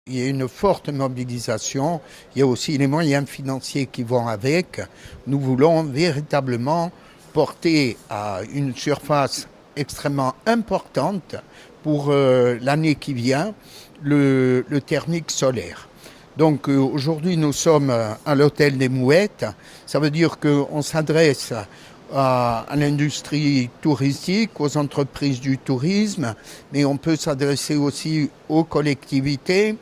Il y a une forte mobilisation, il y a aussi les moyens financiers qui vont avec. Nous voulons véritablement porter à une surface extrêmement importante pour l'année qui vient le thermique solaire. Donc aujourd'hui nous sommes à l'hôtel des Mouettes, ça veut dire qu'on s'adresse à l'industrie touristique, aux entreprises du tourisme, mais on peut s'adresser aussi aux collectivités,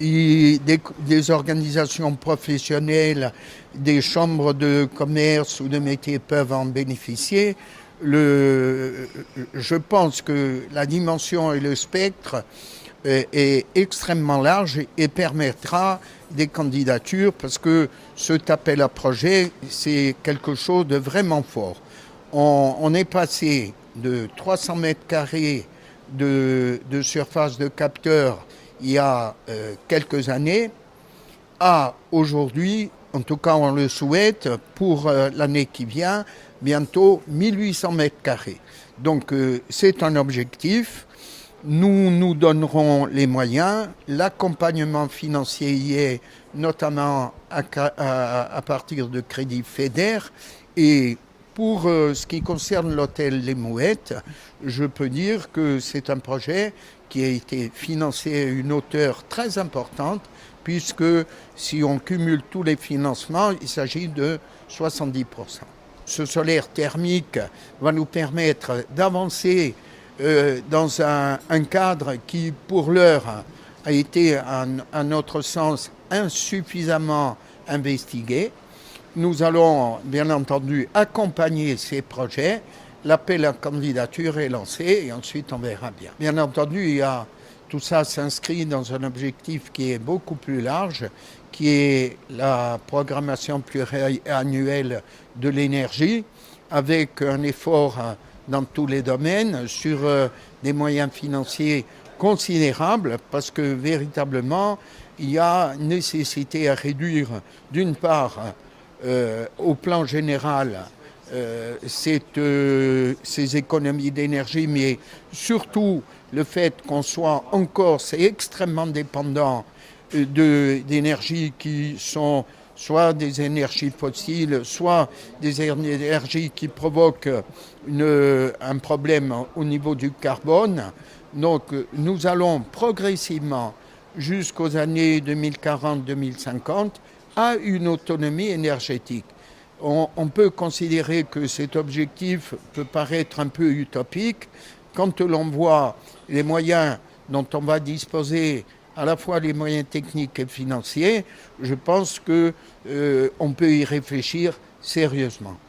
et des organisations professionnelles, des chambres de commerce ou de métiers peuvent en bénéficier. Je pense que la dimension et le spectre est extrêmement large et permettra des candidatures parce que cet appel à projet, c'est quelque chose de vraiment fort. On est passé de 300 mètres carrés de surface de capteurs il y a quelques années à aujourd'hui, en tout cas on le souhaite, pour l'année qui vient, bientôt 1800 mètres carrés. Donc c'est un objectif. Nous nous donnerons les moyens, l'accompagnement financier y est, notamment à partir de crédits FEDER. Et pour ce qui concerne l'hôtel Les Mouettes, je peux dire que c'est un projet qui a été financé à une hauteur très importante, puisque si on cumule tous les financements, il s'agit de 70%. Ce solaire thermique va nous permettre d'avancer dans un cadre qui, pour l'heure, a été, à notre sens, insuffisamment investigué. Nous allons, bien entendu, accompagner ces projets. L'appel à candidature est lancé et ensuite on verra bien. Bien entendu, tout ça s'inscrit dans un objectif qui est beaucoup plus large, qui est la programmation pluriannuelle de l'énergie, avec un effort dans tous les domaines, sur des moyens financiers considérables, parce que véritablement, il y a nécessité à réduire, d'une part, au plan général, ces économies d'énergie, mais surtout le fait qu'on soit en Corse extrêmement dépendant d'énergies qui sont soit des énergies fossiles, soit des énergies qui provoquent un problème au niveau du carbone. Donc nous allons progressivement, jusqu'aux années 2040-2050, à une autonomie énergétique. On peut considérer que cet objectif peut paraître un peu utopique quand l'on voit les moyens dont on va disposer, à la fois les moyens techniques et financiers. Je pense qu'on peut y réfléchir sérieusement.